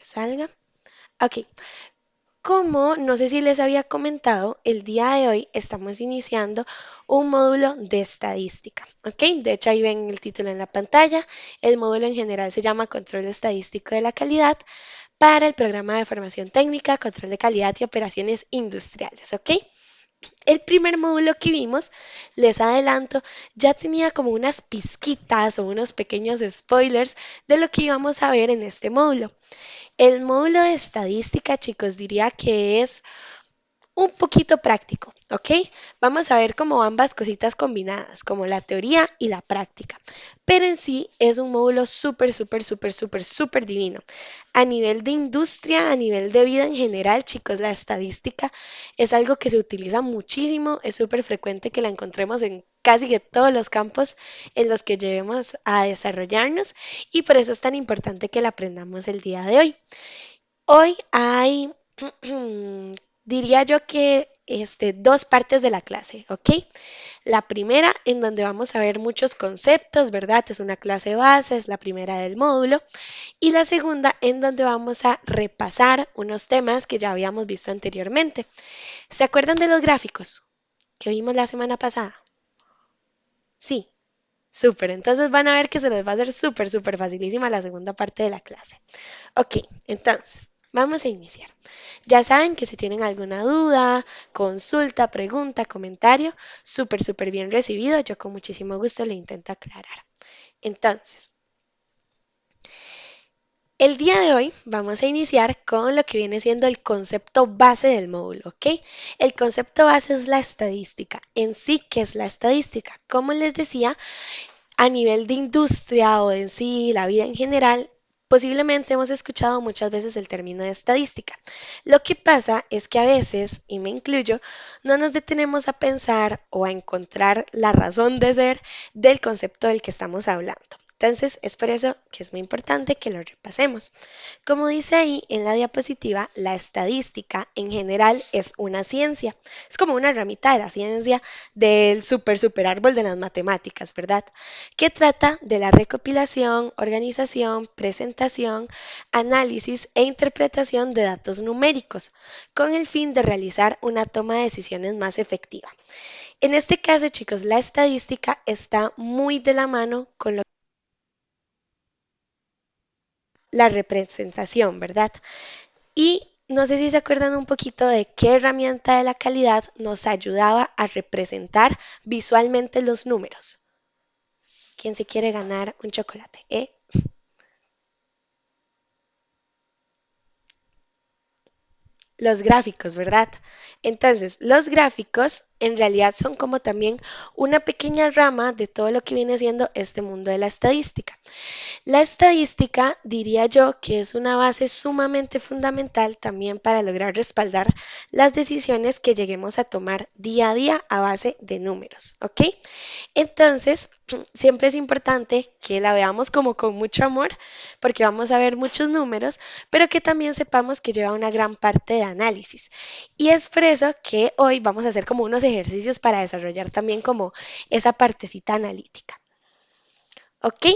Salga. Ok, como no sé si les había comentado, el día de hoy estamos iniciando un módulo de estadística. Ok, de hecho ahí ven el título en la pantalla. El módulo en general se llama Control Estadístico de la Calidad para el programa de formación técnica, control de calidad y operaciones industriales. Ok, el primer módulo que vimos, les adelanto, ya tenía como unas pizquitas o unos pequeños spoilers de lo que íbamos a ver en este módulo. El módulo de estadística, chicos, diría que es un poquito práctico, ¿ok? Vamos a ver como ambas cositas combinadas, como la teoría y la práctica. Pero en sí es un módulo súper, súper, súper, súper, súper divino. A nivel de industria, a nivel de vida en general, chicos, la estadística es algo que se utiliza muchísimo, es súper frecuente que la encontremos en casi que todos los campos en los que llevemos a desarrollarnos y por eso es tan importante que la aprendamos el día de hoy. Hoy hay, diría yo que dos partes de la clase, ¿ok? La primera en donde vamos a ver muchos conceptos, ¿verdad? Es una clase base, es la primera del módulo. Y la segunda en donde vamos a repasar unos temas que ya habíamos visto anteriormente. ¿Se acuerdan de los gráficos que vimos la semana pasada? Sí, súper. Entonces van a ver que se les va a hacer súper, súper facilísima la segunda parte de la clase. Ok, entonces, vamos a iniciar. Ya saben que si tienen alguna duda, consulta, pregunta, comentario, súper, súper bien recibido. Yo con muchísimo gusto le intento aclarar. Entonces, el día de hoy vamos a iniciar con lo que viene siendo el concepto base del módulo, ¿ok? El concepto base es la estadística. En sí, ¿qué es la estadística? Como les decía, a nivel de industria o en sí, la vida en general, posiblemente hemos escuchado muchas veces el término de estadística. Lo que pasa es que a veces, y me incluyo, no nos detenemos a pensar o a encontrar la razón de ser del concepto del que estamos hablando. Entonces, es por eso que es muy importante que lo repasemos. Como dice ahí en la diapositiva, la estadística en general es una ciencia. Es como una ramita de la ciencia del super, super árbol de las matemáticas, ¿verdad? Que trata de la recopilación, organización, presentación, análisis e interpretación de datos numéricos, con el fin de realizar una toma de decisiones más efectiva. En este caso, chicos, la estadística está muy de la mano con la representación, ¿verdad? Y no sé si se acuerdan un poquito de qué herramienta de la calidad nos ayudaba a representar visualmente los números. ¿Quién se quiere ganar un chocolate? Los gráficos, ¿verdad? Entonces, los gráficos en realidad son como también una pequeña rama de todo lo que viene siendo este mundo de la estadística. La estadística, diría yo, que es una base sumamente fundamental también para lograr respaldar las decisiones que lleguemos a tomar día a día a base de números, ¿ok? Entonces, siempre es importante que la veamos como con mucho amor, porque vamos a ver muchos números, pero que también sepamos que lleva una gran parte de análisis. Y es por eso que hoy vamos a hacer como unos ejercicios para desarrollar también como esa partecita analítica. ¿Ok?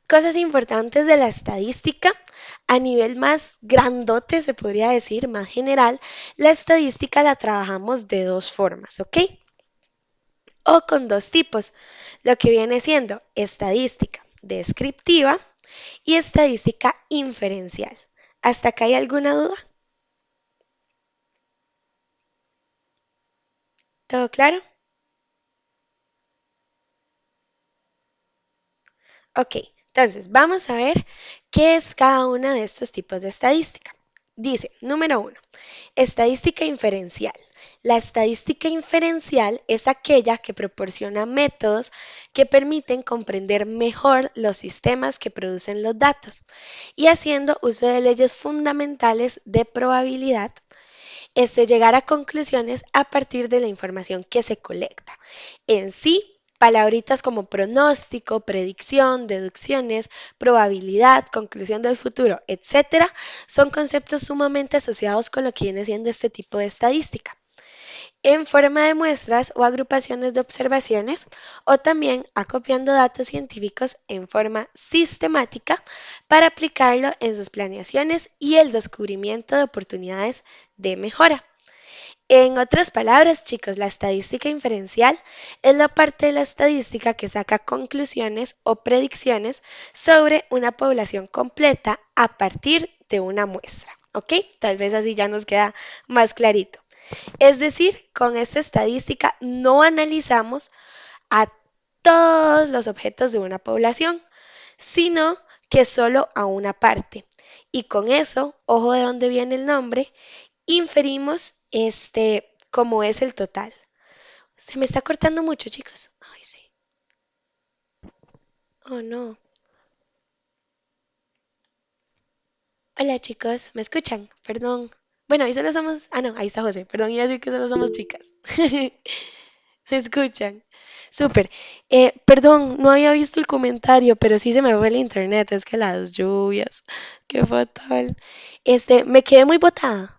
Cosas importantes de la estadística a nivel más grandote, se podría decir, más general, la estadística la trabajamos de dos formas, ¿ok? O con dos tipos, lo que viene siendo estadística descriptiva y estadística inferencial. ¿Hasta acá hay alguna duda? ¿Todo claro? Ok, entonces vamos a ver qué es cada uno de estos tipos de estadística. Dice, número uno, estadística inferencial. La estadística inferencial es aquella que proporciona métodos que permiten comprender mejor los sistemas que producen los datos y haciendo uso de leyes fundamentales de probabilidad, llegar a conclusiones a partir de la información que se colecta. En sí, palabritas como pronóstico, predicción, deducciones, probabilidad, conclusión del futuro, etcétera, son conceptos sumamente asociados con lo que viene siendo este tipo de estadística. en forma de muestras o agrupaciones de observaciones, o también acopiando datos científicos en forma sistemática para aplicarlo en sus planeaciones y el descubrimiento de oportunidades de mejora. En otras palabras, chicos, la estadística inferencial es la parte de la estadística que saca conclusiones o predicciones sobre una población completa a partir de una muestra. ¿Ok? Tal vez así ya nos queda más clarito. Es decir, con esta estadística no analizamos a todos los objetos de una población, sino que solo a una parte. Y con eso, ojo de dónde viene el nombre, inferimos cómo es el total. Se me está cortando mucho, chicos. Ay, sí. Oh, no. Hola, chicos. ¿Me escuchan? Perdón. Bueno, ahí solo somos. Ah, no, ahí está José. Perdón, iba a decir que solo somos chicas. ¿Me escuchan? Súper. Perdón, no había visto el comentario, pero sí se me fue el internet. Es que las lluvias. Qué fatal. Me quedé muy botada.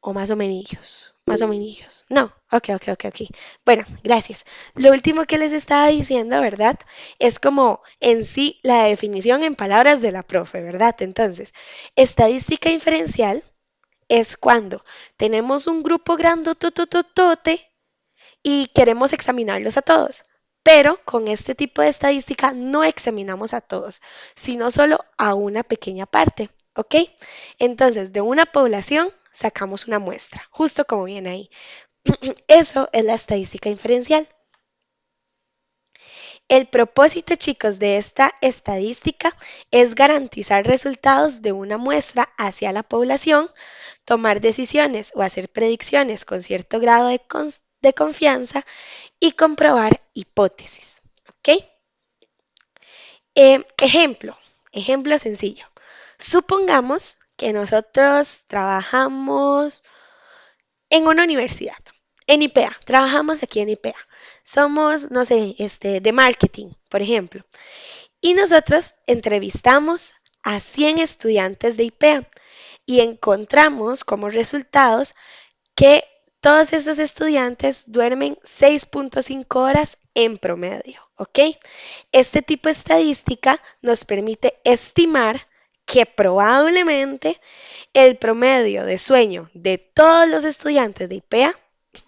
O más o menos. Más o menos. No. Ok, ok, ok, ok. Bueno, gracias. Lo último que les estaba diciendo, ¿verdad? Es como en sí la definición en palabras de la profe, ¿verdad? Entonces, estadística inferencial es cuando tenemos un grupo grandotototote y queremos examinarlos a todos. Pero con este tipo de estadística no examinamos a todos, sino solo a una pequeña parte, ¿ok? Entonces, de una población sacamos una muestra, justo como viene ahí. Eso es la estadística inferencial. El propósito, chicos, de esta estadística es garantizar resultados de una muestra hacia la población, tomar decisiones o hacer predicciones con cierto grado de confianza y comprobar hipótesis. ¿Ok? Ejemplo sencillo. Supongamos que nosotros trabajamos en una universidad, en IPEA, trabajamos aquí en IPEA. Somos, no sé, de marketing, por ejemplo. Y nosotros entrevistamos a 100 estudiantes de IPEA y encontramos como resultados que todos estos estudiantes duermen 6.5 horas en promedio, ¿ok? Este tipo de estadística nos permite estimar que probablemente el promedio de sueño de todos los estudiantes de IPEA,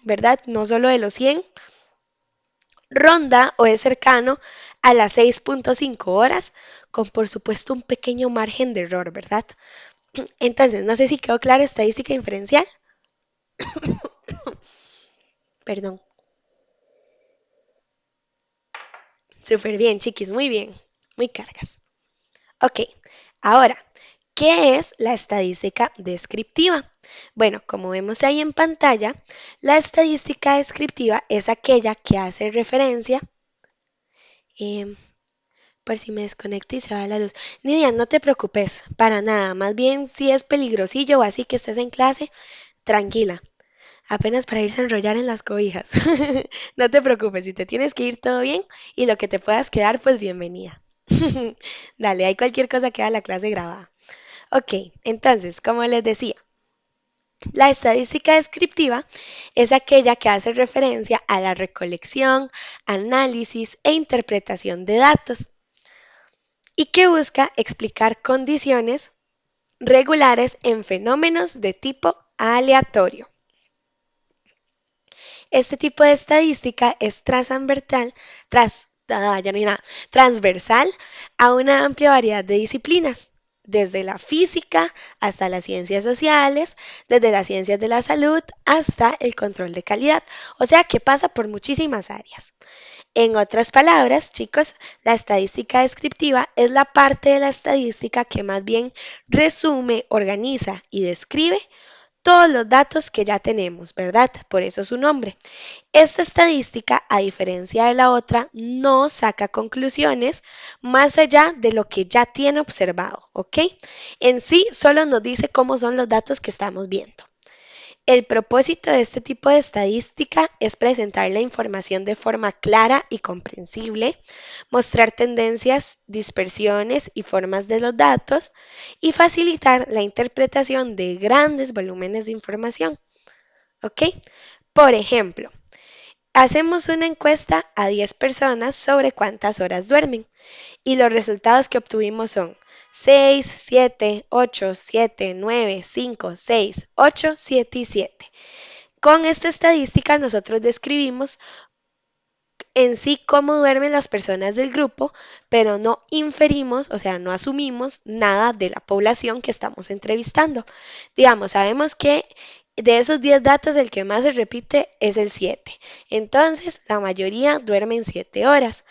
¿verdad? No solo de los 100, ronda o es cercano a las 6.5 horas, con por supuesto un pequeño margen de error, ¿verdad? Entonces, no sé si quedó clara estadística inferencial. Perdón. Súper bien, chiquis, muy bien. Muy cargas. Ok, ahora, ¿qué es la estadística descriptiva? Bueno, como vemos ahí en pantalla, la estadística descriptiva es aquella que hace referencia, em, por si me desconecto y se va la luz. Nidia, no te preocupes, para nada. Más bien, si es peligrosillo o así que estés en clase, tranquila. Apenas para irse a enrollar en las cobijas. No te preocupes, si te tienes que ir todo bien y lo que te puedas quedar, pues bienvenida. Dale, hay cualquier cosa queda la clase grabada. Ok, entonces, como les decía, la estadística descriptiva es aquella que hace referencia a la recolección, análisis e interpretación de datos y que busca explicar condiciones regulares en fenómenos de tipo aleatorio. Este tipo de estadística es ya no hay nada, transversal a una amplia variedad de disciplinas, desde la física hasta las ciencias sociales, desde las ciencias de la salud hasta el control de calidad, o sea que pasa por muchísimas áreas. En otras palabras, chicos, la estadística descriptiva es la parte de la estadística que más bien resume, organiza y describe todos los datos que ya tenemos, ¿verdad? Por eso su nombre. Esta estadística, a diferencia de la otra, no saca conclusiones más allá de lo que ya tiene observado, ¿ok? En sí, solo nos dice cómo son los datos que estamos viendo. El propósito de este tipo de estadística es presentar la información de forma clara y comprensible, mostrar tendencias, dispersiones y formas de los datos y facilitar la interpretación de grandes volúmenes de información. ¿Ok? Por ejemplo, hacemos una encuesta a 10 personas sobre cuántas horas duermen y los resultados que obtuvimos son 6, 7, 8, 7, 9, 5, 6, 8, 7 y 7. Con esta estadística nosotros describimos en sí cómo duermen las personas del grupo, pero no inferimos, o sea, no asumimos nada de la población que estamos entrevistando. Digamos, sabemos que de esos 10 datos el que más se repite es el 7. Entonces, la mayoría duermen 7 horas.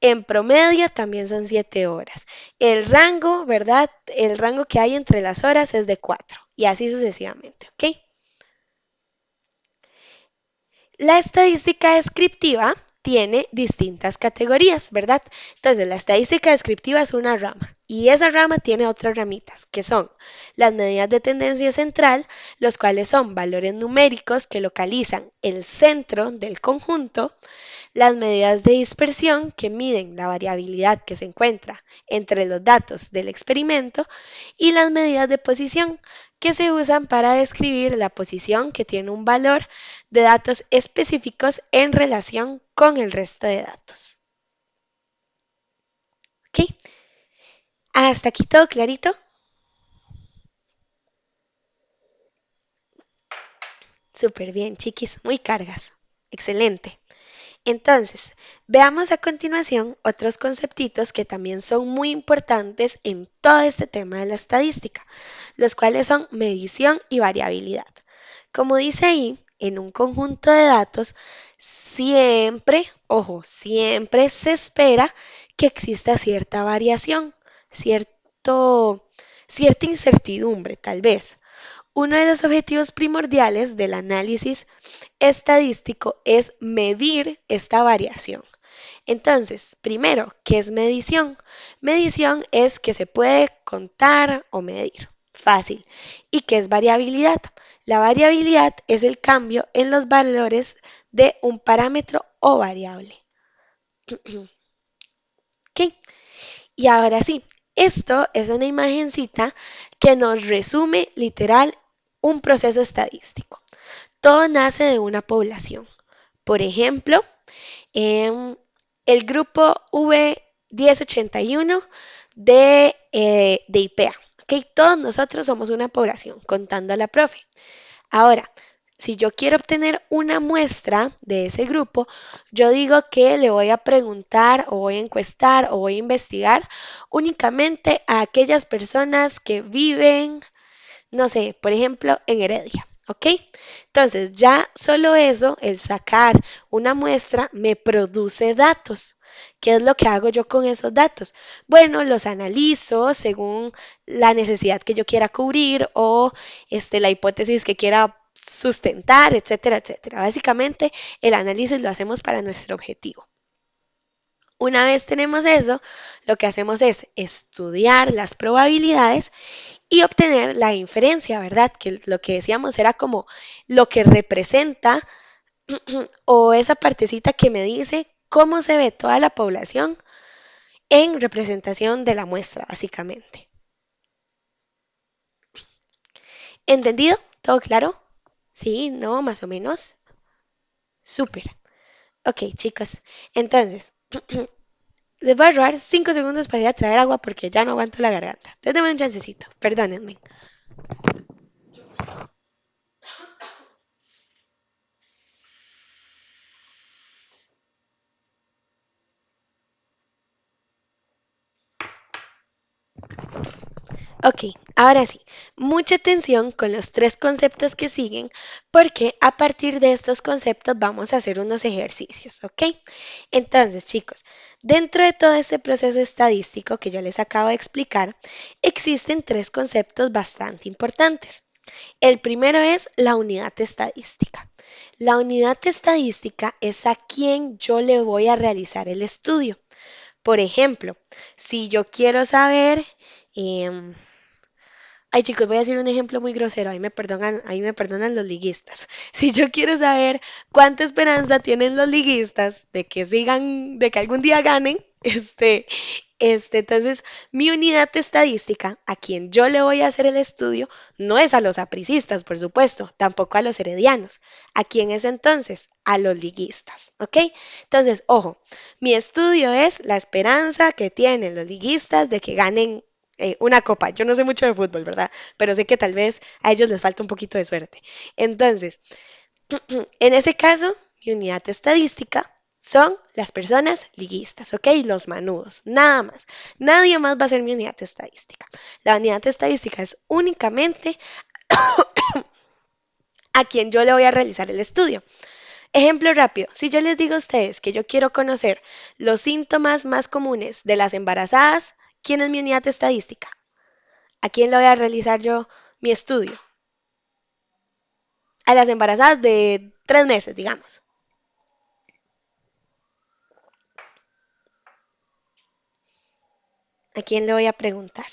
En promedio también son 7 horas. El rango, ¿verdad? El rango que hay entre las horas es de 4 y así sucesivamente, ¿ok? La estadística descriptiva tiene distintas categorías, ¿verdad? Entonces, la estadística descriptiva es una rama y esa rama tiene otras ramitas, que son las medidas de tendencia central, los cuales son valores numéricos que localizan el centro del conjunto, las medidas de dispersión que miden la variabilidad que se encuentra entre los datos del experimento y las medidas de posición que se usan para describir la posición que tiene un valor de datos específicos en relación con el resto de datos. ¿Ok? Hasta aquí todo clarito. Súper bien, chiquis, muy cargas. Excelente. Entonces, veamos a continuación otros conceptitos que también son muy importantes en todo este tema de la estadística, los cuales son medición y variabilidad. Como dice ahí, en un conjunto de datos, siempre, ojo, siempre se espera que exista cierta variación, cierto, cierta incertidumbre, tal vez. Uno de los objetivos primordiales del análisis estadístico es medir esta variación. Entonces, primero, ¿qué es medición? Medición es que se puede contar o medir. Fácil. ¿Y qué es variabilidad? La variabilidad es el cambio en los valores de un parámetro o variable. ¿Ok? Y ahora sí, esto es una imagencita que nos resume literal un proceso estadístico. Todo nace de una población. Por ejemplo, el grupo V1081 de IPEA. ¿Ok? Todos nosotros somos una población, contando a la profe. Ahora, si yo quiero obtener una muestra de ese grupo, yo digo que le voy a preguntar o voy a encuestar o voy a investigar únicamente a aquellas personas que viven, no sé, por ejemplo, en Heredia. ¿Ok? Entonces, ya solo eso, el sacar una muestra, me produce datos. ¿Qué es lo que hago yo con esos datos? Bueno, los analizo según la necesidad que yo quiera cubrir o la hipótesis que quiera sustentar, etcétera, etcétera. Básicamente, el análisis lo hacemos para nuestro objetivo. Una vez tenemos eso, lo que hacemos es estudiar las probabilidades y obtener la inferencia, ¿verdad? Que lo que decíamos era como lo que representa o esa partecita que me dice cómo se ve toda la población en representación de la muestra, básicamente. ¿Entendido? ¿Todo claro? Sí, no, más o menos. Súper. Ok, chicos. Entonces, les voy a robar 5 segundos para ir a traer agua porque ya no aguanto la garganta. Entonces, denme un chancecito. Perdónenme. Ok, ahora sí, mucha atención con los tres conceptos que siguen, porque a partir de estos conceptos vamos a hacer unos ejercicios, ¿ok? Entonces, chicos, dentro de todo este proceso estadístico que yo les acabo de explicar, existen tres conceptos bastante importantes. El primero es la unidad estadística. La unidad estadística es a quien yo le voy a realizar el estudio. Por ejemplo, si yo quiero saber, em, Ay, chicos, voy a decir un ejemplo muy grosero. Ahí me perdonan los liguistas. Si yo quiero saber cuánta esperanza tienen los liguistas de que sigan, de que algún día ganen, entonces mi unidad estadística, a quien yo le voy a hacer el estudio, no es a los apricistas, por supuesto, tampoco a los heredianos. ¿A quién es entonces? A los liguistas, ¿ok? Entonces, ojo, mi estudio es la esperanza que tienen los liguistas de que ganen una copa. Yo no sé mucho de fútbol, ¿verdad? Pero sé que tal vez a ellos les falta un poquito de suerte. Entonces, en ese caso, mi unidad estadística son las personas liguistas, ¿ok? Los manudos, nada más. Nadie más va a ser mi unidad estadística. La unidad estadística es únicamente a quien yo le voy a realizar el estudio. Ejemplo rápido, si yo les digo a ustedes que yo quiero conocer los síntomas más comunes de las embarazadas, ¿quién es mi unidad estadística? ¿A quién le voy a realizar yo mi estudio? A las embarazadas de 3 meses, digamos. ¿A quién le voy a preguntar?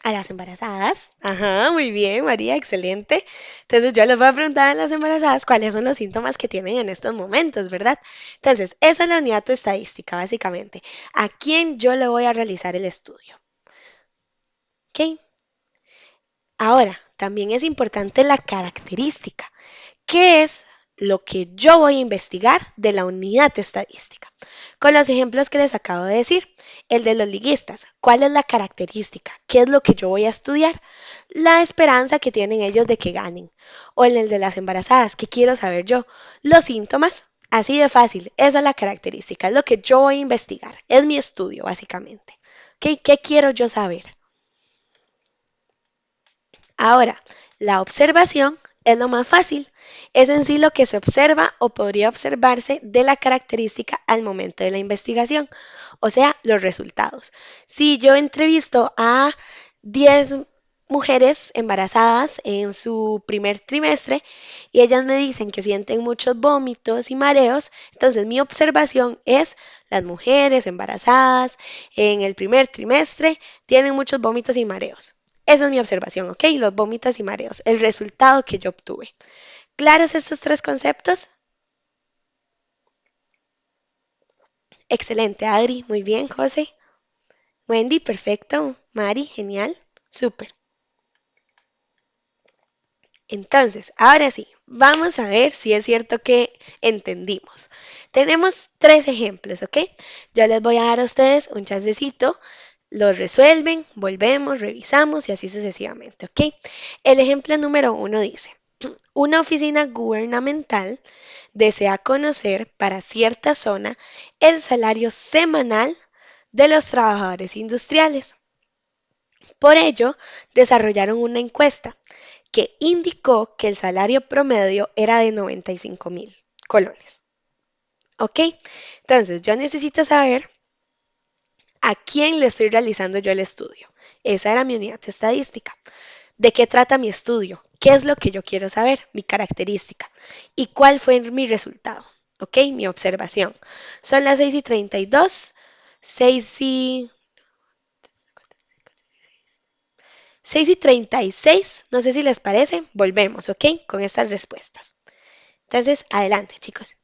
A las embarazadas. Ajá, muy bien, María, excelente. Entonces yo les voy a preguntar a las embarazadas cuáles son los síntomas que tienen en estos momentos, ¿verdad? Entonces, esa es la unidad estadística, básicamente. ¿A quién yo le voy a realizar el estudio? ¿Ok? Ahora, también es importante la característica. ¿Qué es lo que yo voy a investigar de la unidad estadística? Con los ejemplos que les acabo de decir, el de los liguistas, ¿cuál es la característica? ¿Qué es lo que yo voy a estudiar? La esperanza que tienen ellos de que ganen. O en el de las embarazadas, ¿qué quiero saber yo? Los síntomas. Así de fácil, esa es la característica, es lo que yo voy a investigar, es mi estudio básicamente. ¿Ok? ¿Qué quiero yo saber? Ahora, la observación es lo más fácil. Es en sí lo que se observa o podría observarse de la característica al momento de la investigación, o sea, los resultados. Si yo entrevisto a 10 mujeres embarazadas en su primer trimestre y ellas me dicen que sienten muchos vómitos y mareos, entonces mi observación es las mujeres embarazadas en el primer trimestre tienen muchos vómitos y mareos. Esa es mi observación, ¿ok? Los vómitos y mareos, el resultado que yo obtuve. ¿Claros estos tres conceptos? Excelente, Adri. Muy bien, José. Wendy, perfecto. Mari, genial. Súper. Entonces, ahora sí, vamos a ver si es cierto que entendimos. Tenemos tres ejemplos, ¿ok? Yo les voy a dar a ustedes un chancecito, los resuelven, volvemos, revisamos y así sucesivamente, ¿ok? El ejemplo número uno dice, una oficina gubernamental desea conocer para cierta zona el salario semanal de los trabajadores industriales. Por ello, desarrollaron una encuesta que indicó que el salario promedio era de 95.000 colones. ¿Ok? Entonces, yo necesito saber a quién le estoy realizando yo el estudio. Esa era mi unidad estadística. ¿De qué trata mi estudio? ¿Qué es lo que yo quiero saber? Mi característica. ¿Y cuál fue mi resultado? ¿Ok? Mi observación. Son las 6:32, 6 y 6:36. No sé si les parece. Volvemos, ¿ok? Con estas respuestas. Entonces, adelante, chicos.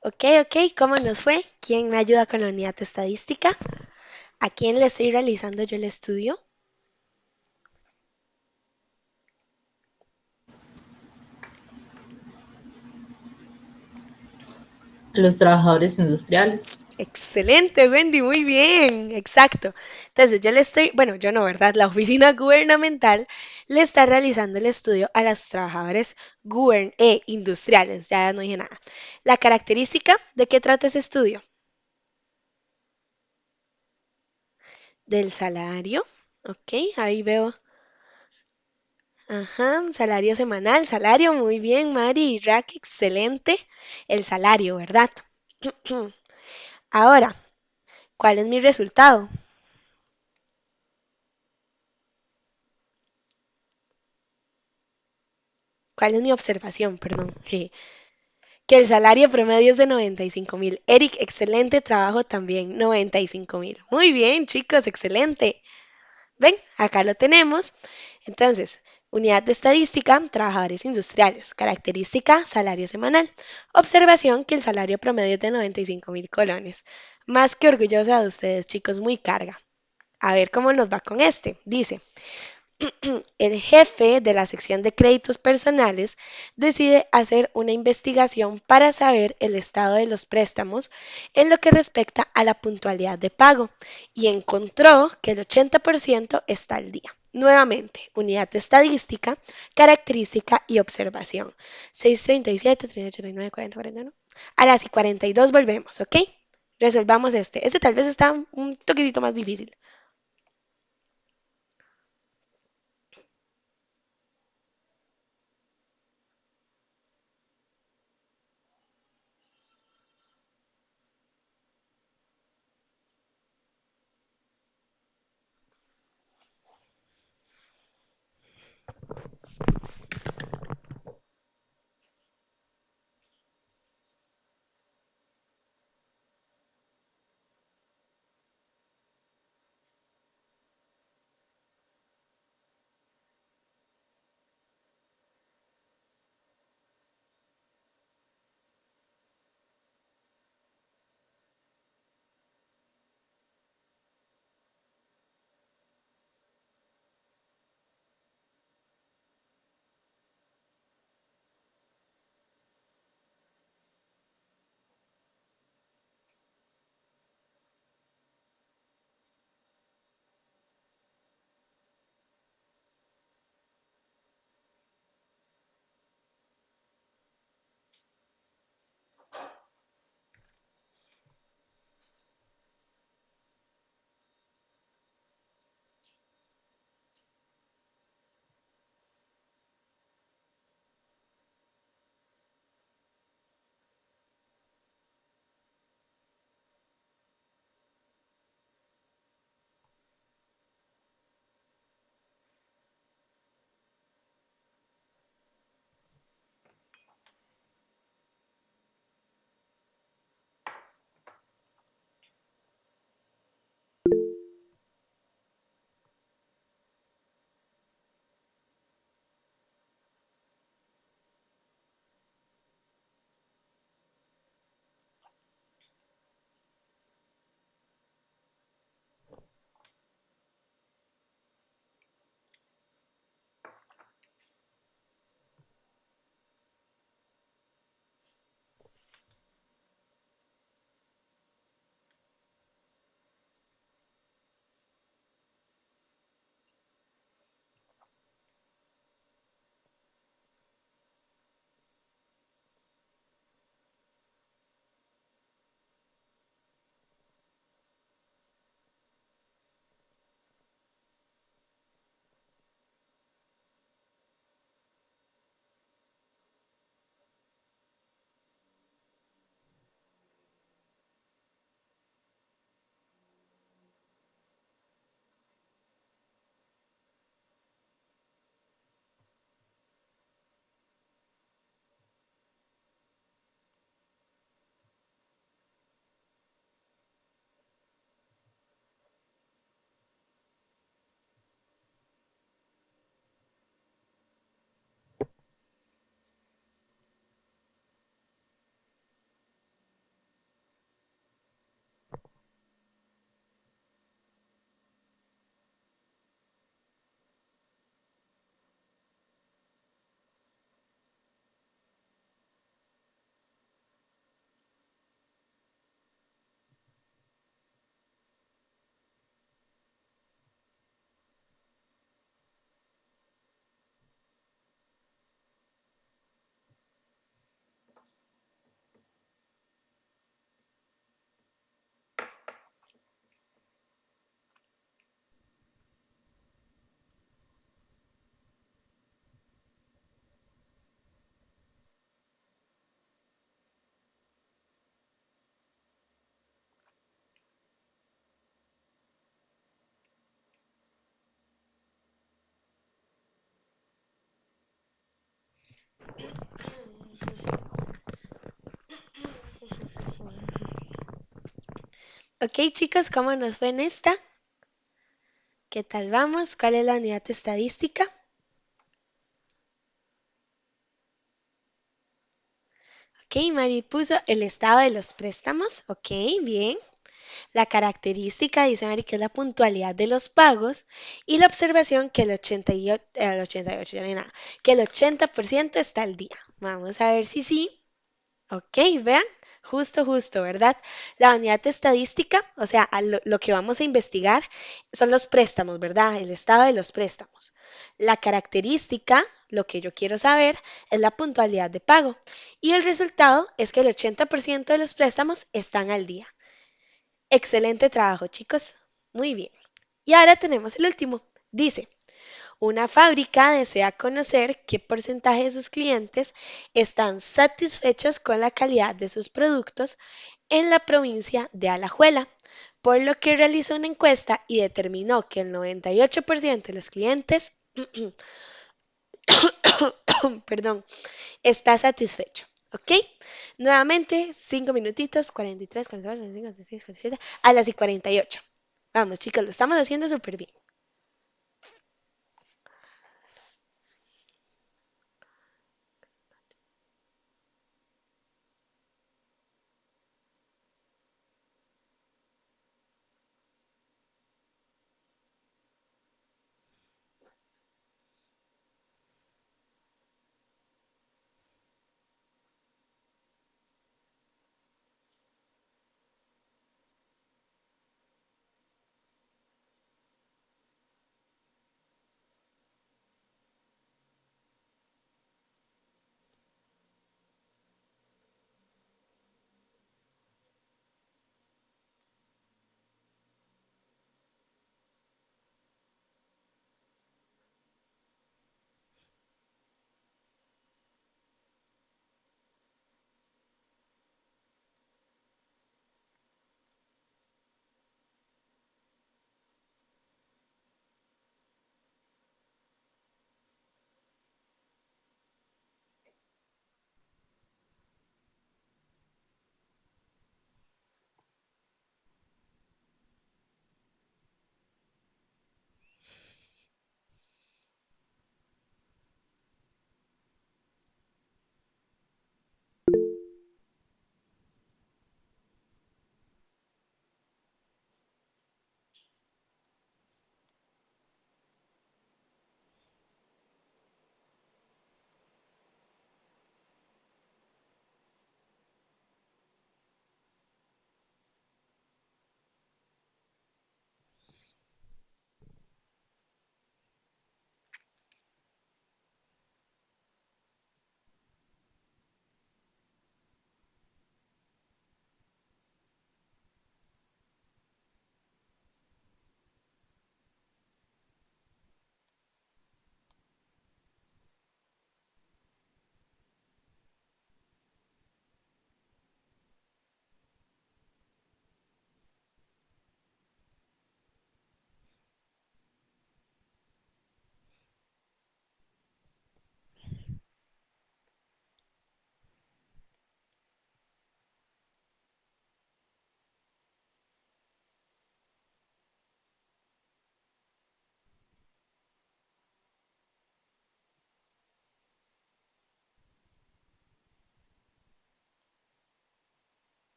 Ok, ok, ¿cómo nos fue? ¿Quién me ayuda con la unidad de estadística? ¿A quién le estoy realizando yo el estudio? A los trabajadores industriales. Excelente, Wendy, muy bien, exacto. Entonces, yo le estoy, bueno, yo no, ¿verdad? La oficina gubernamental le está realizando el estudio a los trabajadores industriales, ya no dije nada. La característica, ¿de qué trata ese estudio? Del salario, ok, ahí veo, ajá, salario semanal, salario, muy bien, Mari y Rack, excelente. El salario, ¿verdad? Ahora, ¿cuál es mi resultado? ¿Cuál es mi observación? Perdón. Que el salario promedio es de 95.000. Eric, excelente trabajo también, 95.000. Muy bien, chicos, excelente. Ven, acá lo tenemos. Entonces, unidad de estadística, trabajadores industriales. Característica, salario semanal. Observación que el salario promedio es de 95.000 colones. Más que orgullosa de ustedes, chicos, muy carga. A ver cómo nos va con este. Dice, el jefe de la sección de créditos personales decide hacer una investigación para saber el estado de los préstamos en lo que respecta a la puntualidad de pago y encontró que el 80% está al día. Nuevamente, unidad de estadística, característica y observación. 637, 389, 40, 41. A las y 42 volvemos, ¿ok? Resolvamos este. Este tal vez está un toquitito más difícil. Ok, chicos, ¿cómo nos fue en esta? ¿Qué tal vamos? ¿Cuál es la unidad estadística? Ok, Mari puso el estado de los préstamos. Ok, bien. La característica, dice Mari, que es la puntualidad de los pagos. Y la observación que el 88 ya no hay nada, que el 80% está al día. Vamos a ver si sí. Ok, vean, justo, ¿verdad? La unidad estadística, o sea, lo que vamos a investigar son los préstamos, ¿verdad? El estado de los préstamos. La característica, lo que yo quiero saber, es la puntualidad de pago. Y el resultado es que el 80% de los préstamos están al día. Excelente trabajo, chicos. Muy bien. Y ahora tenemos el último. Dice, una fábrica desea conocer qué porcentaje de sus clientes están satisfechos con la calidad de sus productos en la provincia de Alajuela, por lo que realizó una encuesta y determinó que el 98% de los clientes, perdón, está satisfecho. ¿Ok? Nuevamente, 5 minutitos, 43, 44, 45, 46, 47, a las y 48. Vamos, chicos, lo estamos haciendo súper bien.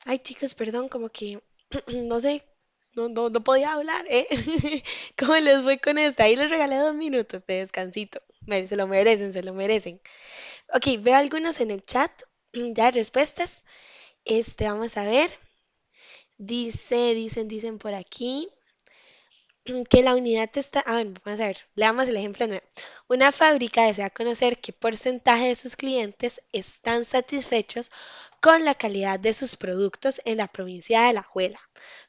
Ay, chicos, perdón, como que no sé, no podía hablar, ¿eh? ¿Cómo les voy con esta? Ahí les regalé 2 minutos de descansito. Se lo merecen, se lo merecen. Ok, veo algunos en el chat, ya respuestas. Vamos a ver. Dicen por aquí. Que la unidad está... Ah, bueno, vamos a ver, leamos el ejemplo nuevo. Una fábrica desea conocer qué porcentaje de sus clientes están satisfechos con la calidad de sus productos en la provincia de Alajuela,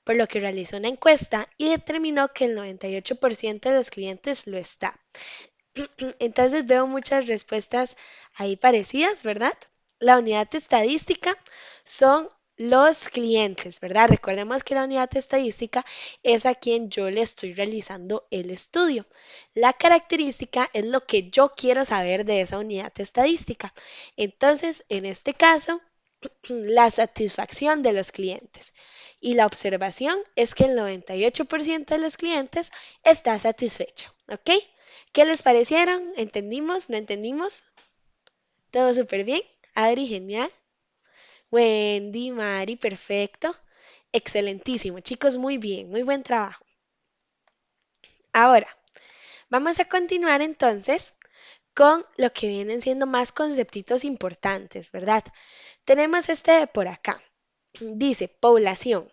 por lo que realizó una encuesta y determinó que el 98% de los clientes lo está. Entonces veo muchas respuestas ahí parecidas, ¿verdad? La unidad estadística son los clientes, ¿verdad? Recordemos que la unidad estadística es a quien yo le estoy realizando el estudio. La característica es lo que yo quiero saber de esa unidad estadística. Entonces, en este caso, la satisfacción de los clientes. Y la observación es que el 98% de los clientes está satisfecho, ¿ok? ¿Qué les parecieron? ¿Entendimos? ¿No entendimos? ¿Todo súper bien? Adri, genial. Wendy, Mari, perfecto. Excelentísimo, chicos, muy bien, muy buen trabajo. Ahora, vamos a continuar entonces con lo que vienen siendo más conceptitos importantes, ¿verdad? Tenemos este de por acá. Dice población.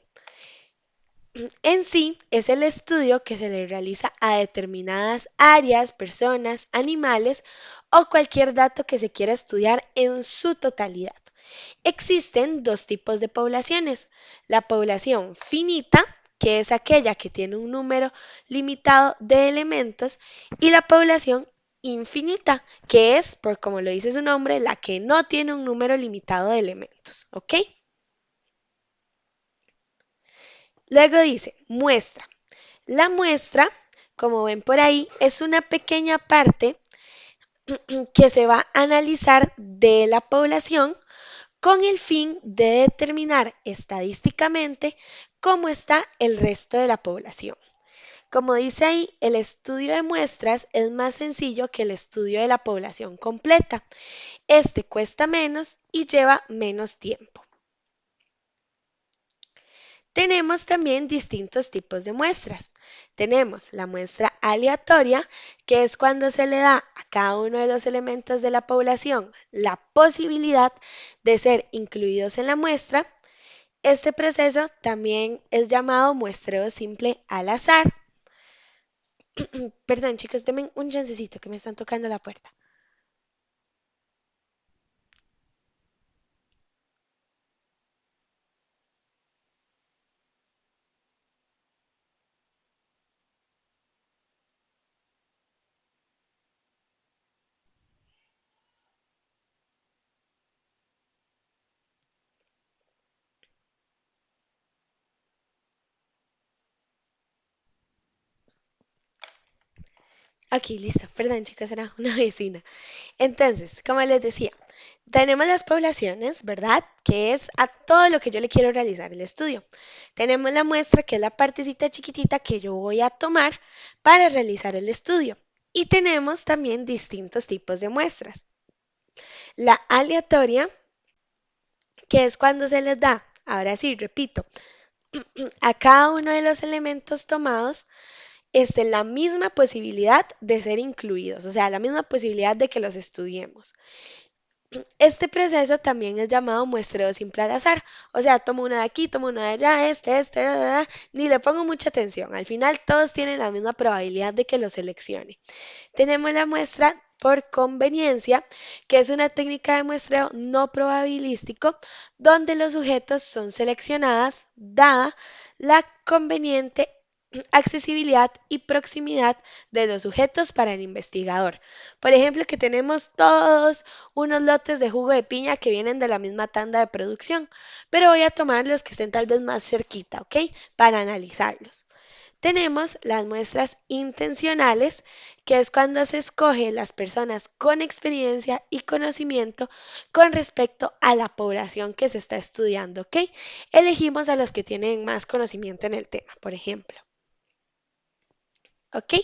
En sí, es el estudio que se le realiza a determinadas áreas, personas, animales o cualquier dato que se quiera estudiar en su totalidad. Existen dos tipos de poblaciones. La población finita, que es aquella que tiene un número limitado de elementos, y la población infinita, que es, por como lo dice su nombre, la que no tiene un número limitado de elementos. ¿Ok? Luego dice muestra. La muestra, como ven por ahí, es una pequeña parte que se va a analizar de la población con el fin de determinar estadísticamente cómo está el resto de la población. Como dice ahí, el estudio de muestras es más sencillo que el estudio de la población completa. Este cuesta menos y lleva menos tiempo. Tenemos también distintos tipos de muestras. Tenemos la muestra aleatoria, que es cuando se le da a cada uno de los elementos de la población la posibilidad de ser incluidos en la muestra. Este proceso también es llamado muestreo simple al azar. Perdón, chicos, denme un chancecito que me están tocando la puerta. Aquí, listo. Perdón, chicos, era una vecina. Entonces, como les decía, tenemos las poblaciones, ¿verdad? Que es a todo lo que yo le quiero realizar el estudio. Tenemos la muestra, que es la partecita chiquitita que yo voy a tomar para realizar el estudio. Y tenemos también distintos tipos de muestras. La aleatoria, que es cuando se les da, ahora sí, repito, a cada uno de los elementos tomados la misma posibilidad de ser incluidos, o sea, la misma posibilidad de que los estudiemos. Este proceso también es llamado muestreo simple al azar, o sea, tomo uno de aquí, tomo uno de allá, da, da, da, ni le pongo mucha atención. Al final todos tienen la misma probabilidad de que lo seleccione. Tenemos la muestra por conveniencia, que es una técnica de muestreo no probabilístico, donde los sujetos son seleccionadas dada la conveniente accesibilidad y proximidad de los sujetos para el investigador. Por ejemplo, que tenemos todos unos lotes de jugo de piña que vienen de la misma tanda de producción, pero voy a tomar los que estén tal vez más cerquita, ¿ok? Para analizarlos. Tenemos las muestras intencionales, que es cuando se escoge las personas con experiencia y conocimiento con respecto a la población que se está estudiando, ¿ok? Elegimos a los que tienen más conocimiento en el tema, por ejemplo, ¿ok?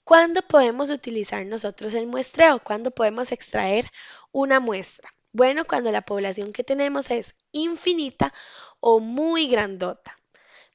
¿Cuándo podemos utilizar nosotros el muestreo? ¿Cuándo podemos extraer una muestra? Bueno, cuando la población que tenemos es infinita o muy grandota.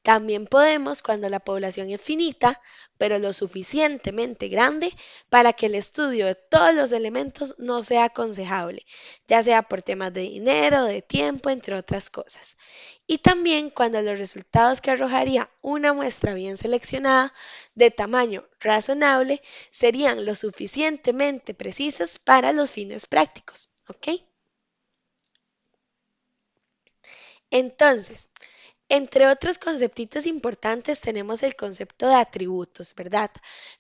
También podemos cuando la población es finita, pero lo suficientemente grande para que el estudio de todos los elementos no sea aconsejable, ya sea por temas de dinero, de tiempo, entre otras cosas. Y también cuando los resultados que arrojaría una muestra bien seleccionada de tamaño razonable serían lo suficientemente precisos para los fines prácticos. ¿Ok? Entonces, entre otros conceptitos importantes tenemos el concepto de atributos, ¿verdad?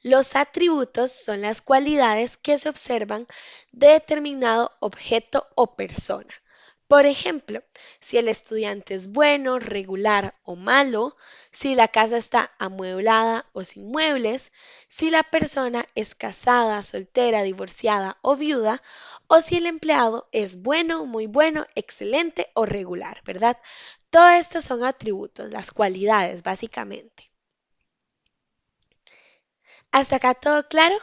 Los atributos son las cualidades que se observan de determinado objeto o persona. Por ejemplo, si el estudiante es bueno, regular o malo, si la casa está amueblada o sin muebles, si la persona es casada, soltera, divorciada o viuda, o si el empleado es bueno, muy bueno, excelente o regular, ¿verdad? Todo esto son atributos, las cualidades, básicamente. ¿Hasta acá todo claro?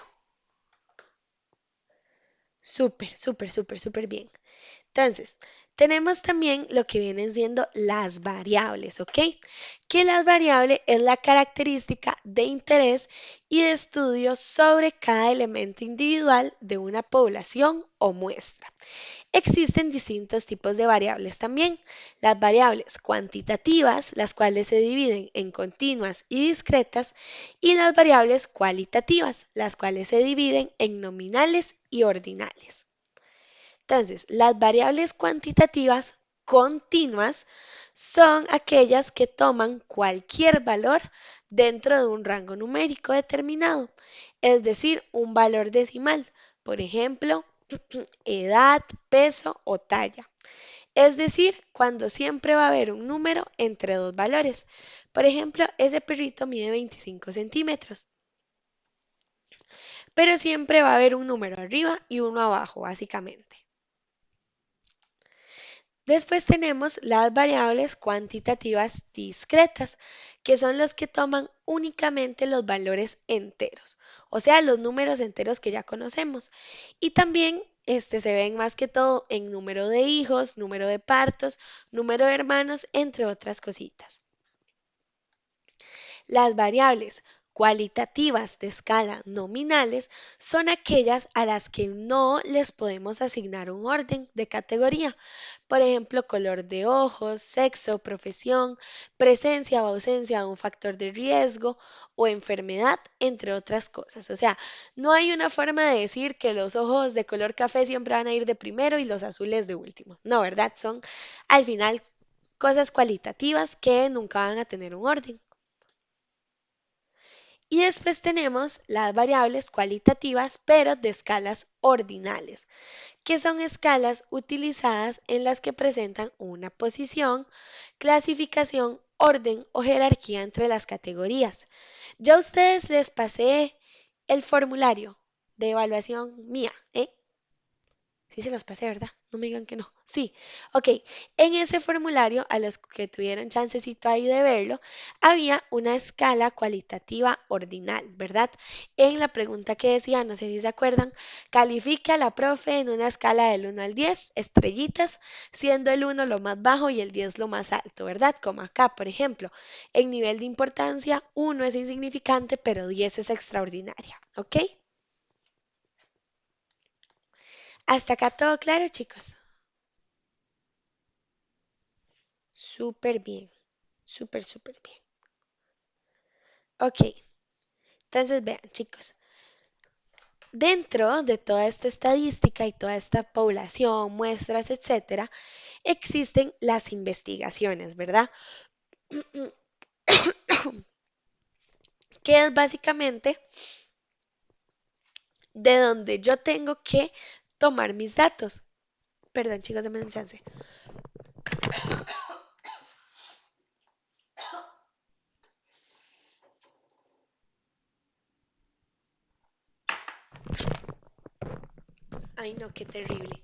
Súper, súper, súper, súper bien. Entonces, tenemos también lo que vienen siendo las variables, ¿ok? Que las variables es la característica de interés y de estudio sobre cada elemento individual de una población o muestra. Existen distintos tipos de variables también. Las variables cuantitativas, las cuales se dividen en continuas y discretas, y las variables cualitativas, las cuales se dividen en nominales y ordinales. Entonces, las variables cuantitativas continuas son aquellas que toman cualquier valor dentro de un rango numérico determinado, es decir, un valor decimal, por ejemplo, edad, peso o talla. Es decir, cuando siempre va a haber un número entre dos valores. Por ejemplo, ese perrito mide 25 centímetros, pero siempre va a haber un número arriba y uno abajo, básicamente. Después tenemos las variables cuantitativas discretas, que son los que toman únicamente los valores enteros, o sea, los números enteros que ya conocemos. Y también se ven más que todo en número de hijos, número de partos, número de hermanos, entre otras cositas. Las variables cualitativas de escala nominales son aquellas a las que no les podemos asignar un orden de categoría. Por ejemplo, color de ojos, sexo, profesión, presencia o ausencia de un factor de riesgo o enfermedad, entre otras cosas. O sea, no hay una forma de decir que los ojos de color café siempre van a ir de primero y los azules de último. No, ¿verdad? Son al final cosas cualitativas que nunca van a tener un orden. Y después tenemos las variables cualitativas, pero de escalas ordinales, que son escalas utilizadas en las que presentan una posición, clasificación, orden o jerarquía entre las categorías. Ya a ustedes les pasé el formulario de evaluación mía, ¿eh? Sí se los pasé, ¿verdad? No me digan que no. Sí, ok. En ese formulario, a los que tuvieron chancecito ahí de verlo, había una escala cualitativa ordinal, ¿verdad? En la pregunta que decía, no sé si se acuerdan, califique a la profe en una escala del 1 al 10, estrellitas, siendo el 1 lo más bajo y el 10 lo más alto, ¿verdad? Como acá, por ejemplo, en nivel de importancia, 1 es insignificante, pero 10 es extraordinaria, ¿ok? Hasta acá todo claro, chicos. Súper bien, súper, súper bien. Ok, entonces vean, chicos, dentro de toda esta estadística y toda esta población, muestras, etcétera, existen las investigaciones, ¿verdad? Que es básicamente de donde yo tengo que tomar mis datos. Perdón, chicos, denme un chance. Ay, no, qué terrible.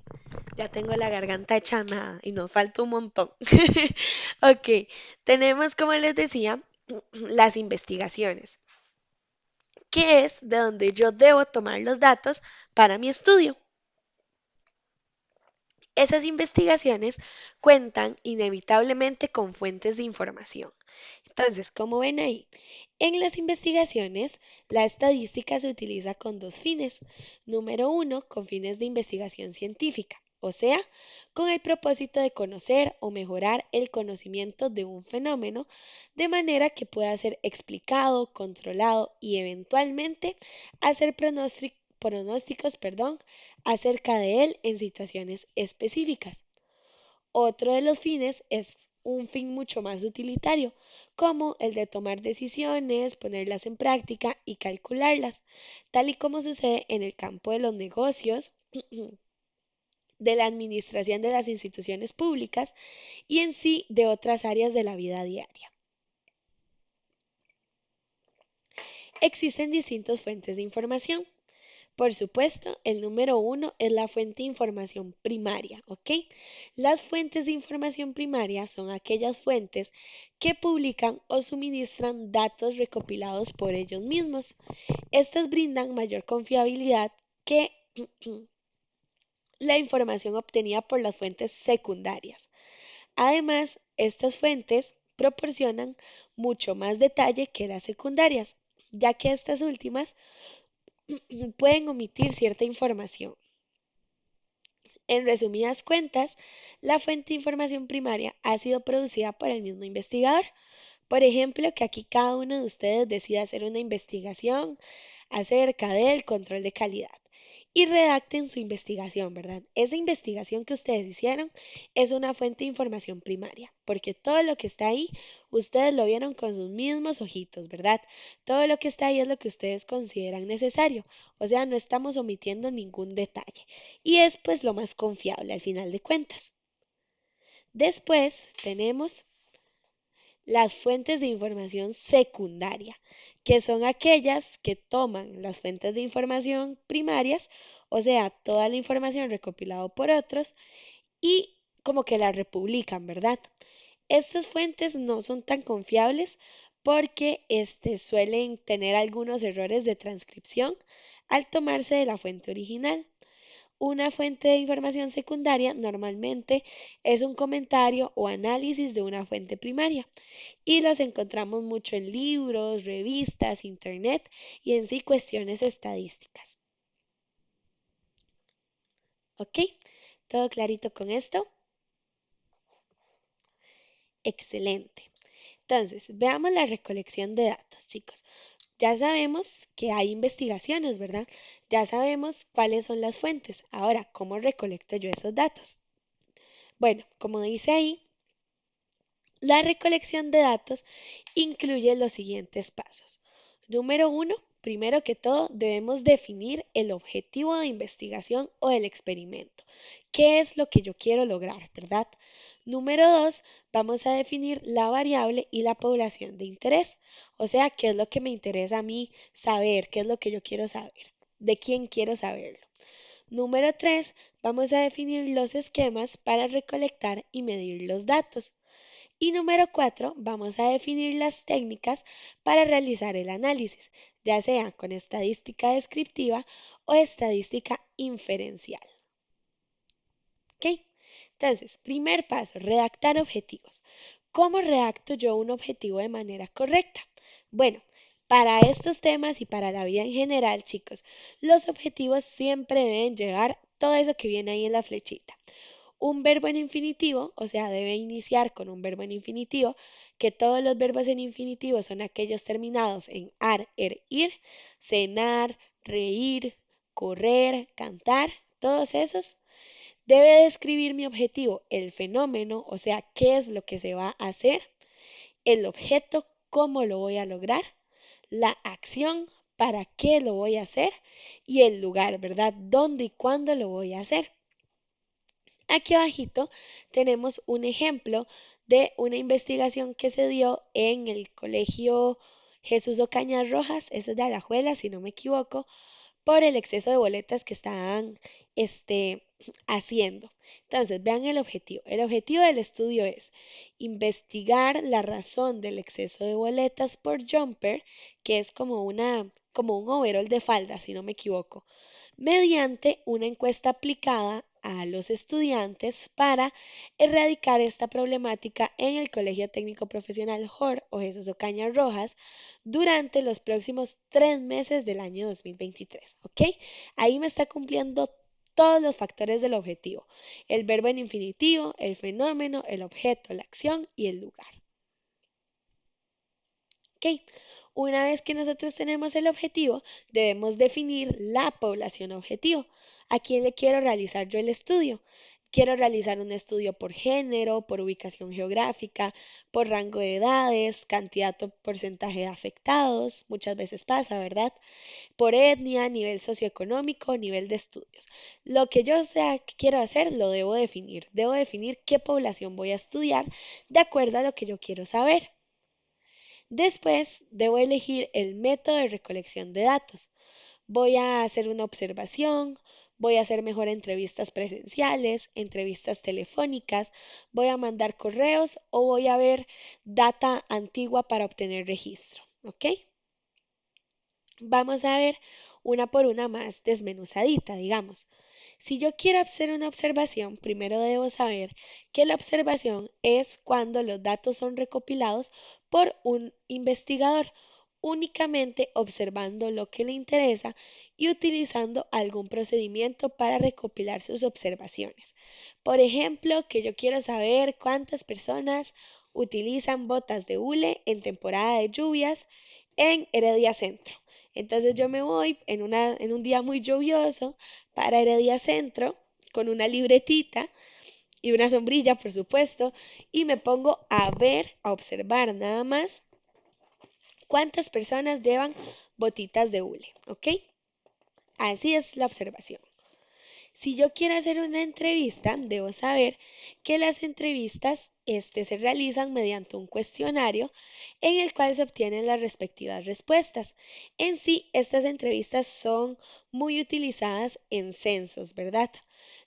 Ya tengo la garganta hecha nada y nos falta un montón. Ok, tenemos, como les decía, las investigaciones, que es de donde yo debo tomar los datos para mi estudio. Esas investigaciones cuentan inevitablemente con fuentes de información. Entonces, como ven ahí, en las investigaciones, la estadística se utiliza con dos fines. Número uno, con fines de investigación científica, o sea, con el propósito de conocer o mejorar el conocimiento de un fenómeno de manera que pueda ser explicado, controlado y eventualmente hacer pronósticos, acerca de él en situaciones específicas. Otro de los fines es un fin mucho más utilitario, como el de tomar decisiones, ponerlas en práctica y calcularlas, tal y como sucede en el campo de los negocios, de la administración de las instituciones públicas y en sí de otras áreas de la vida diaria. Existen distintas fuentes de información. Por supuesto, el número uno es la fuente de información primaria, ¿ok? Las fuentes de información primaria son aquellas fuentes que publican o suministran datos recopilados por ellos mismos. Estas brindan mayor confiabilidad que la información obtenida por las fuentes secundarias. Además, estas fuentes proporcionan mucho más detalle que las secundarias, ya que estas últimas pueden omitir cierta información. En resumidas cuentas, la fuente de información primaria ha sido producida por el mismo investigador. Por ejemplo, que aquí cada uno de ustedes decida hacer una investigación acerca del control de calidad y redacten su investigación, ¿verdad? Esa investigación que ustedes hicieron es una fuente de información primaria, porque todo lo que está ahí, ustedes lo vieron con sus mismos ojitos, ¿verdad? Todo lo que está ahí es lo que ustedes consideran necesario, o sea, no estamos omitiendo ningún detalle y es pues lo más confiable al final de cuentas. Después tenemos las fuentes de información secundaria, que son aquellas que toman las fuentes de información primarias, o sea, toda la información recopilada por otros, y como que la republican, ¿verdad? Estas fuentes no son tan confiables porque suelen tener algunos errores de transcripción al tomarse de la fuente original. Una fuente de información secundaria normalmente es un comentario o análisis de una fuente primaria y los encontramos mucho en libros, revistas, internet y en sí cuestiones estadísticas. ¿Ok? ¿Todo clarito con esto? Excelente. Entonces, veamos la recolección de datos, chicos. Ya sabemos que hay investigaciones, ¿verdad? Ya sabemos cuáles son las fuentes. Ahora, ¿cómo recolecto yo esos datos? Bueno, como dice ahí, la recolección de datos incluye los siguientes pasos. Número uno, primero que todo, debemos definir el objetivo de investigación o del experimento. ¿Qué es lo que yo quiero lograr, verdad? Número dos, vamos a definir la variable y la población de interés. O sea, qué es lo que me interesa a mí saber, qué es lo que yo quiero saber, de quién quiero saberlo. Número tres, vamos a definir los esquemas para recolectar y medir los datos. Y número cuatro, vamos a definir las técnicas para realizar el análisis, ya sea con estadística descriptiva o estadística inferencial. ¿Ok? Entonces, primer paso, redactar objetivos. ¿Cómo redacto yo un objetivo de manera correcta? Bueno, para estos temas y para la vida en general, chicos, los objetivos siempre deben llevar todo eso que viene ahí en la flechita. Un verbo en infinitivo, o sea, debe iniciar con un verbo en infinitivo, que todos los verbos en infinitivo son aquellos terminados en ar, er, ir, cenar, reír, correr, cantar, todos esos. Debe describir mi objetivo, el fenómeno, o sea, qué es lo que se va a hacer, el objeto, cómo lo voy a lograr, la acción, para qué lo voy a hacer y el lugar, ¿verdad? ¿Dónde y cuándo lo voy a hacer? Aquí abajito tenemos un ejemplo de una investigación que se dio en el colegio Jesús Ocaña Rojas, ese es de Alajuela, si no me equivoco, por el exceso de boletas que estaban haciendo. Entonces, vean el objetivo. El objetivo del estudio es investigar la razón del exceso de boletas por jumper, que es como un overall de falda, si no me equivoco, mediante una encuesta aplicada a los estudiantes para erradicar esta problemática en el Colegio Técnico Profesional JOR o Jesús Ocaña Rojas durante los próximos 3 meses del año 2023. ¿Ok? Ahí me está cumpliendo todos los factores del objetivo. El verbo en infinitivo, el fenómeno, el objeto, la acción y el lugar. ¿Ok? Una vez que nosotros tenemos el objetivo, debemos definir la población objetivo. ¿A quién le quiero realizar yo el estudio? Quiero realizar un estudio por género, por ubicación geográfica, por rango de edades, cantidad o porcentaje de afectados, muchas veces pasa, ¿verdad? Por etnia, nivel socioeconómico, nivel de estudios. Lo que yo sea que quiero hacer, lo debo definir. Debo definir qué población voy a estudiar de acuerdo a lo que yo quiero saber. Después, debo elegir el método de recolección de datos. Voy a hacer una observación, voy a hacer mejor entrevistas presenciales, entrevistas telefónicas, voy a mandar correos o voy a ver data antigua para obtener registro. ¿Ok? Vamos a ver una por una más desmenuzadita, digamos. Si yo quiero hacer una observación, primero debo saber que la observación es cuando los datos son recopilados por un investigador. únicamente observando lo que le interesa y utilizando algún procedimiento para recopilar sus observaciones. Por ejemplo, que yo quiero saber cuántas personas utilizan botas de hule en temporada de lluvias en Heredia Centro. Entonces yo me voy en un día muy lluvioso para Heredia Centro con una libretita y una sombrilla, por supuesto, y me pongo a ver, a observar nada más cuántas personas llevan botitas de hule, ¿ok? Así es la observación. Si yo quiero hacer una entrevista, debo saber que las entrevistas se realizan mediante un cuestionario en el cual se obtienen las respectivas respuestas. En sí, estas entrevistas son muy utilizadas en censos, ¿verdad?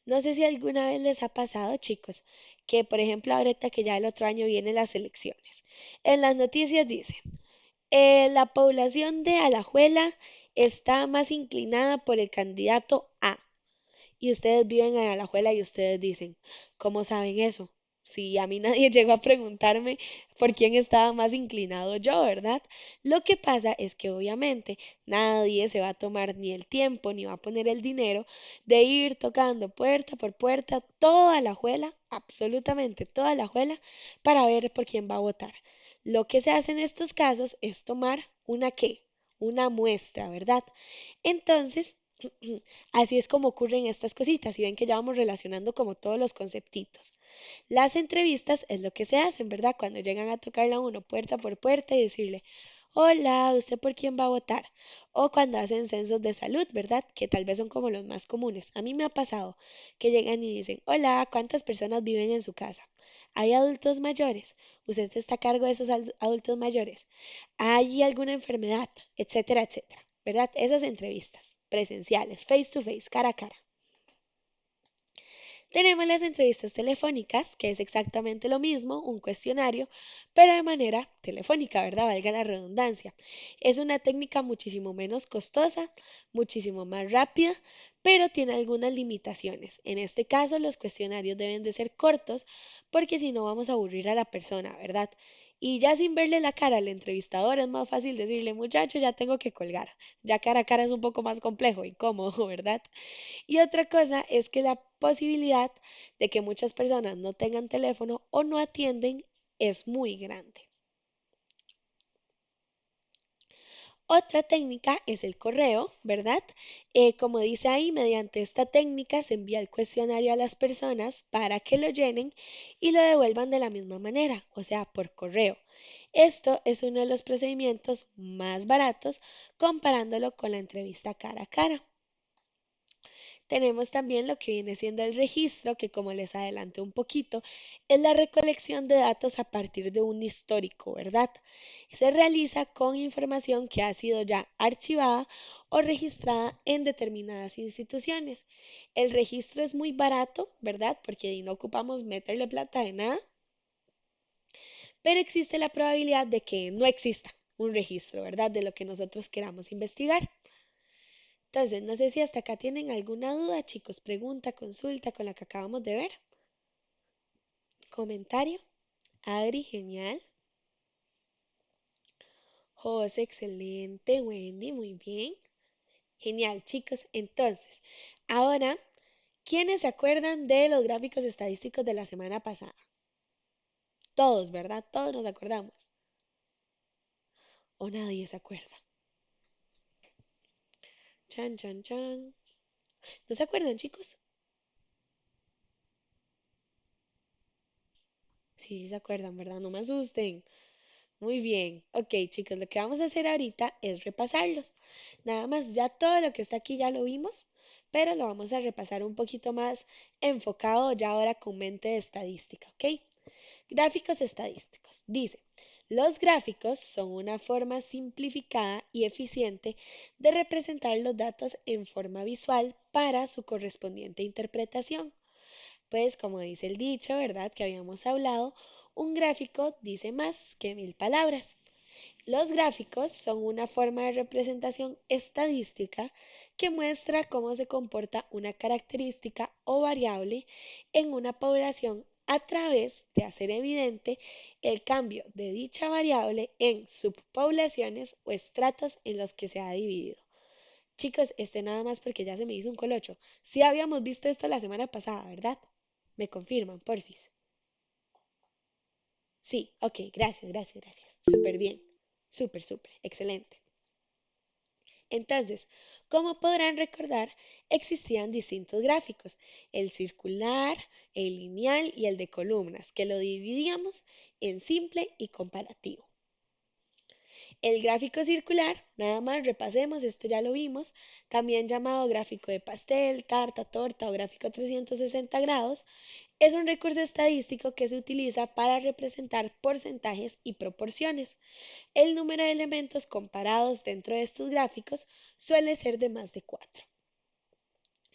No sé si alguna vez les ha pasado, chicos, que por ejemplo ahorita que ya el otro año vienen las elecciones. En las noticias dice, la población de Alajuela está más inclinada por el candidato A y ustedes viven en Alajuela y ustedes dicen, ¿cómo saben eso? Si a mí nadie llegó a preguntarme por quién estaba más inclinado yo, ¿verdad? Lo que pasa es que obviamente nadie se va a tomar ni el tiempo ni va a poner el dinero de ir tocando puerta por puerta toda la juela, absolutamente toda la juela, para ver por quién va a votar. Lo que se hace en estos casos es tomar una qué, una muestra, ¿verdad? Entonces, así es como ocurren estas cositas y ven que ya vamos relacionando como todos los conceptitos. Las entrevistas es lo que se hacen, ¿verdad? Cuando llegan a tocarle a uno puerta por puerta y decirle, hola, ¿usted por quién va a votar? O cuando hacen censos de salud, ¿verdad? Que tal vez son como los más comunes. A mí me ha pasado que llegan y dicen, hola, ¿cuántas personas viven en su casa? ¿Hay adultos mayores? ¿Usted está a cargo de esos adultos mayores? ¿Hay alguna enfermedad? Etcétera, etcétera. ¿Verdad? Esas entrevistas presenciales, face to face, cara a cara. Tenemos las entrevistas telefónicas, que es exactamente lo mismo, un cuestionario, pero de manera telefónica, ¿verdad? Valga la redundancia. Es una técnica muchísimo menos costosa, muchísimo más rápida, pero tiene algunas limitaciones. En este caso, los cuestionarios deben de ser cortos, porque si no vamos a aburrir a la persona, ¿verdad? Y ya sin verle la cara al entrevistador es más fácil decirle, muchacho, ya tengo que colgar. Ya cara a cara es un poco más complejo, incómodo, ¿verdad? Y otra cosa es que la posibilidad de que muchas personas no tengan teléfono o no atienden es muy grande. Otra técnica es el correo, ¿verdad? Como dice ahí, mediante esta técnica se envía el cuestionario a las personas para que lo llenen y lo devuelvan de la misma manera, o sea, por correo. Esto es uno de los procedimientos más baratos comparándolo con la entrevista cara a cara. Tenemos también lo que viene siendo el registro, que como les adelanté un poquito, es la recolección de datos a partir de un histórico, ¿verdad? Se realiza con información que ha sido ya archivada o registrada en determinadas instituciones. El registro es muy barato, ¿verdad? Porque no ocupamos meterle plata de nada, pero existe la probabilidad de que no exista un registro, ¿verdad? De lo que nosotros queramos investigar. Entonces, no sé si hasta acá tienen alguna duda, chicos, pregunta, consulta con la que acabamos de ver. Comentario. Adri, genial. José, excelente. Wendy, muy bien. Genial, chicos. Entonces, ahora, ¿quiénes se acuerdan de los gráficos estadísticos de la semana pasada? Todos, ¿verdad? Todos nos acordamos. ¿O nadie se acuerda? Chan, chan, chan. ¿No se acuerdan, chicos? Sí, sí se acuerdan, ¿verdad? No me asusten. Muy bien. Ok, chicos, lo que vamos a hacer ahorita es repasarlos. Nada más, ya todo lo que está aquí ya lo vimos, pero lo vamos a repasar un poquito más enfocado ya ahora con mente de estadística, ¿ok? Gráficos estadísticos. Dice, los gráficos son una forma simplificada y eficiente de representar los datos en forma visual para su correspondiente interpretación. Pues como dice el dicho, ¿verdad? Que habíamos hablado, un gráfico dice más que mil palabras. Los gráficos son una forma de representación estadística que muestra cómo se comporta una característica o variable en una población a través de hacer evidente el cambio de dicha variable en subpoblaciones o estratos en los que se ha dividido. Chicos, nada más porque ya se me hizo un colocho. Sí habíamos visto esto la semana pasada, ¿verdad? Me confirman, porfis. Sí, ok, gracias, gracias, gracias. Súper bien. Súper, súper, excelente. Entonces, como podrán recordar, existían distintos gráficos, el circular, el lineal y el de columnas, que lo dividíamos en simple y comparativo. El gráfico circular, nada más repasemos, esto ya lo vimos, también llamado gráfico de pastel, tarta, torta o gráfico 360 grados, es un recurso estadístico que se utiliza para representar porcentajes y proporciones. El número de elementos comparados dentro de estos gráficos suele ser de más de 4.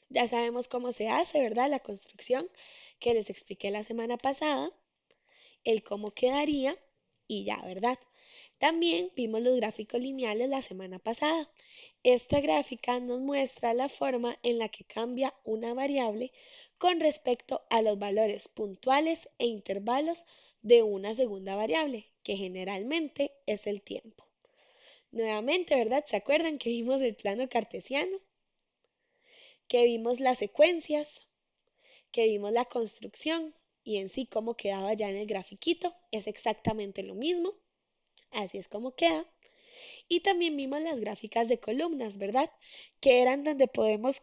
Ya sabemos cómo se hace, ¿verdad? La construcción que les expliqué la semana pasada, el cómo quedaría y ya, ¿verdad? También vimos los gráficos lineales la semana pasada. Esta gráfica nos muestra la forma en la que cambia una variable con respecto a los valores puntuales e intervalos de una segunda variable, que generalmente es el tiempo. Nuevamente, ¿verdad? ¿Se acuerdan que vimos el plano cartesiano? Que vimos las secuencias, que vimos la construcción y en sí cómo quedaba ya en el grafiquito. Es exactamente lo mismo. Así es como queda. Y también vimos las gráficas de columnas, ¿verdad? Que eran donde podemos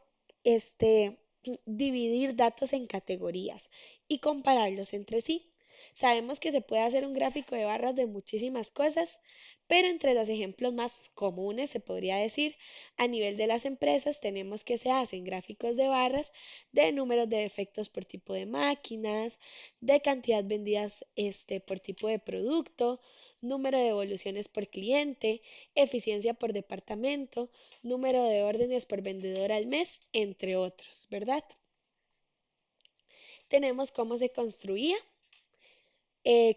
dividir datos en categorías y compararlos entre sí. Sabemos que se puede hacer un gráfico de barras de muchísimas cosas, pero entre los ejemplos más comunes, se podría decir, a nivel de las empresas tenemos que se hacen gráficos de barras de números de defectos por tipo de máquinas, de cantidad vendidas por tipo de producto, número de devoluciones por cliente, eficiencia por departamento, número de órdenes por vendedor al mes, entre otros, ¿verdad? Tenemos cómo se construía,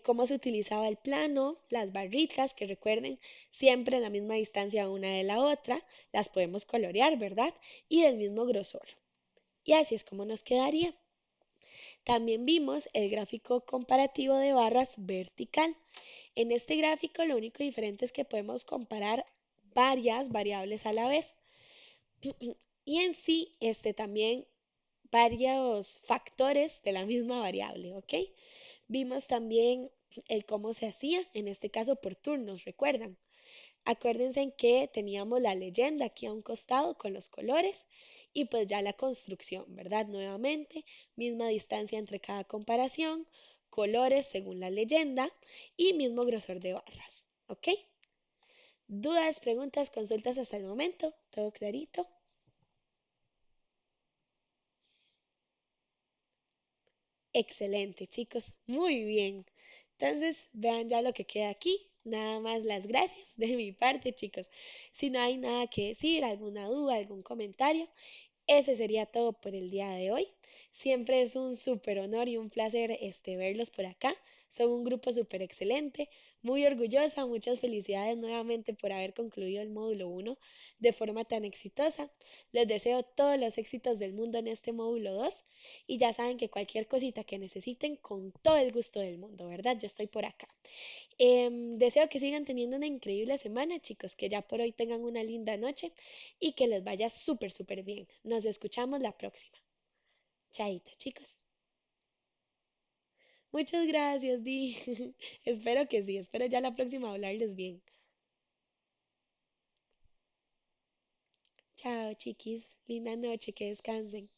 cómo se utilizaba el plano, las barritas, que recuerden, siempre a la misma distancia una de la otra, las podemos colorear, ¿verdad? Y del mismo grosor. Y así es como nos quedaría. También vimos el gráfico comparativo de barras vertical. En este gráfico lo único diferente es que podemos comparar varias variables a la vez. Y en sí, también varios factores de la misma variable, ¿ok? Vimos también el cómo se hacía, en este caso por turnos, ¿recuerdan? Acuérdense en que teníamos la leyenda aquí a un costado con los colores y pues ya la construcción, ¿verdad? Nuevamente, misma distancia entre cada comparación, colores según la leyenda y mismo grosor de barras, ¿ok? ¿Dudas, preguntas, consultas hasta el momento? ¿Todo clarito? Excelente, chicos. Muy bien. Entonces, vean ya lo que queda aquí. Nada más las gracias de mi parte, chicos. Si no hay nada que decir, alguna duda, algún comentario, ese sería todo por el día de hoy. Siempre es un súper honor y un placer verlos por acá. Son un grupo súper excelente, muy orgullosa. Muchas felicidades nuevamente por haber concluido el módulo 1 de forma tan exitosa. Les deseo todos los éxitos del mundo en este módulo 2 y ya saben que cualquier cosita que necesiten, con todo el gusto del mundo, ¿verdad? Yo estoy por acá. Deseo que sigan teniendo una increíble semana, chicos, que ya por hoy tengan una linda noche y que les vaya súper, súper bien. Nos escuchamos la próxima. Chaito, chicos. Muchas gracias, Di. Espero que sí, espero ya la próxima hablarles bien. Chao, chiquis. Linda noche, que descansen.